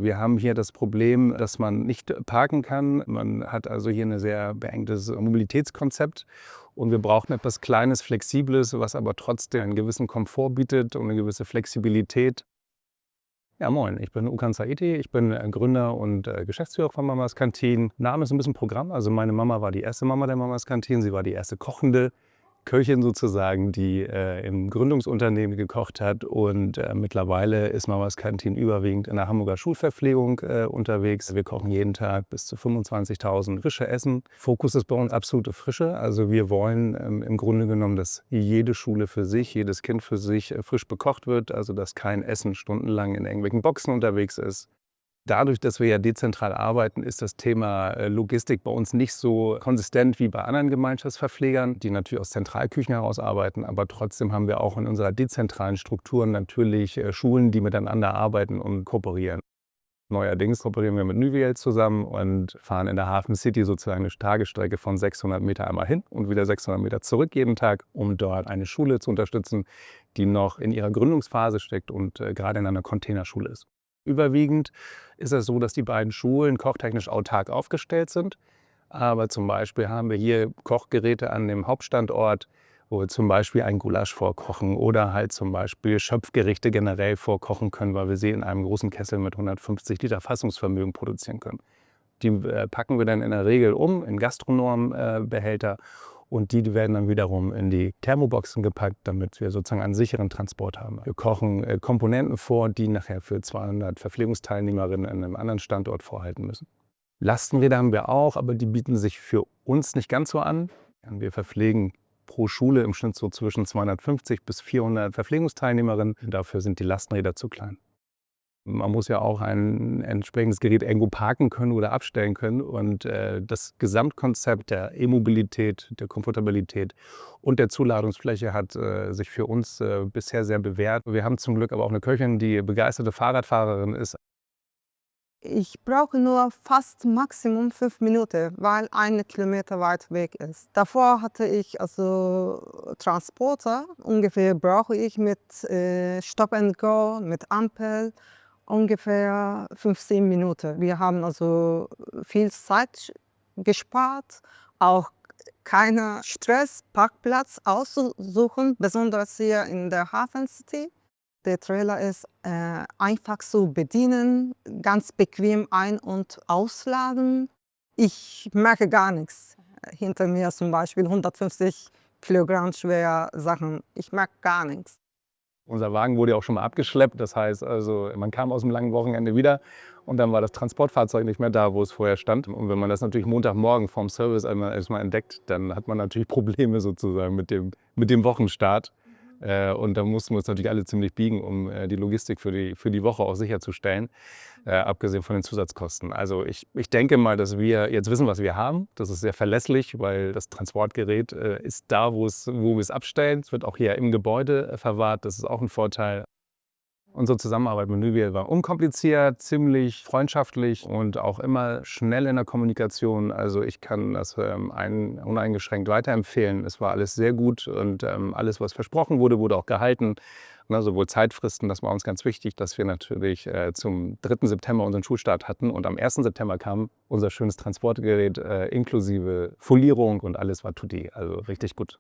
Wir haben hier das Problem, dass man nicht parken kann. Man hat also hier ein sehr beengtes Mobilitätskonzept und wir brauchen etwas Kleines, Flexibles, was aber trotzdem einen gewissen Komfort bietet und eine gewisse Flexibilität. Ja, moin, ich bin Ukan Saiti, ich bin Gründer und Geschäftsführer von Mamas Kantine. Name ist ein bisschen Programm, also meine Mama war die erste Mama der Mamas Kantine, sie war die erste kochende Köchin sozusagen, die im Gründungsunternehmen gekocht hat und mittlerweile ist Mamas Kantine überwiegend in der Hamburger Schulverpflegung unterwegs. Wir kochen jeden Tag bis zu 25.000 frische Essen. Fokus ist bei uns absolute Frische, also wir wollen im Grunde genommen, dass jede Schule für sich, jedes Kind für sich frisch bekocht wird, also dass kein Essen stundenlang in irgendwelchen Boxen unterwegs ist. Dadurch, dass wir ja dezentral arbeiten, ist das Thema Logistik bei uns nicht so konsistent wie bei anderen Gemeinschaftsverpflegern, die natürlich aus Zentralküchen heraus arbeiten. Aber trotzdem haben wir auch in unserer dezentralen Struktur natürlich Schulen, die miteinander arbeiten und kooperieren. Neuerdings kooperieren wir mit Nuviel zusammen und fahren in der Hafen City sozusagen eine Tagesstrecke von 600 Meter einmal hin und wieder 600 Meter zurück jeden Tag, um dort eine Schule zu unterstützen, die noch in ihrer Gründungsphase steckt und gerade in einer Containerschule ist. Überwiegend ist es so, dass die beiden Schulen kochtechnisch autark aufgestellt sind. Aber zum Beispiel haben wir hier Kochgeräte an dem Hauptstandort, wo wir zum Beispiel ein Gulasch vorkochen oder halt zum Beispiel Schöpfgerichte generell vorkochen können, weil wir sie in einem großen Kessel mit 150 Liter Fassungsvermögen produzieren können. Die packen wir dann in der Regel um in Gastronombehälter und die werden dann wiederum in die Thermoboxen gepackt, damit wir sozusagen einen sicheren Transport haben. Wir kochen Komponenten vor, die nachher für 200 Verpflegungsteilnehmerinnen an einem anderen Standort vorhalten müssen. Lastenräder haben wir auch, aber die bieten sich für uns nicht ganz so an. Wir verpflegen pro Schule im Schnitt so zwischen 250 bis 400 Verpflegungsteilnehmerinnen. Dafür sind die Lastenräder zu klein. Man muss ja auch ein entsprechendes Gerät irgendwo parken können oder abstellen können. Und das Gesamtkonzept der E-Mobilität, der Komfortabilität und der Zuladungsfläche hat sich für uns bisher sehr bewährt. Wir haben zum Glück aber auch eine Köchin, die begeisterte Fahrradfahrerin ist. Ich brauche nur fast Maximum 5 Minuten, weil 1 Kilometer weit weg ist. Davor hatte ich also Transporter. Ungefähr brauche ich mit Stop and Go, mit Ampel ungefähr 15 Minuten. Wir haben also viel Zeit gespart, auch keinen Stress, Parkplatz auszusuchen, besonders hier in der Hafen City. Der Trailer ist einfach zu bedienen, ganz bequem ein- und ausladen. Ich merke gar nichts. Hinter mir zum Beispiel 150 Kilogramm schwere Sachen. Ich merke gar nichts. Unser Wagen wurde ja auch schon mal abgeschleppt. Das heißt also, man kam aus dem langen Wochenende wieder und dann war das Transportfahrzeug nicht mehr da, wo es vorher stand. Und wenn man das natürlich Montagmorgen vorm Service erstmal entdeckt, dann hat man natürlich Probleme sozusagen mit dem Wochenstart. Und da mussten wir uns natürlich alle ziemlich biegen, um die Logistik für die Woche auch sicherzustellen, abgesehen von den Zusatzkosten. Also ich denke mal, dass wir jetzt wissen, was wir haben. Das ist sehr verlässlich, weil das Transportgerät ist da, wo wir es abstellen. Es wird auch hier im Gebäude verwahrt. Das ist auch ein Vorteil. Unsere Zusammenarbeit mit Nuviel war unkompliziert, ziemlich freundschaftlich und auch immer schnell in der Kommunikation. Also ich kann das uneingeschränkt weiterempfehlen. Es war alles sehr gut und alles, was versprochen wurde, wurde auch gehalten. Sowohl Zeitfristen, das war uns ganz wichtig, dass wir natürlich zum 3. September unseren Schulstart hatten und am 1. September kam unser schönes Transportgerät inklusive Folierung und alles war tutti, also richtig gut.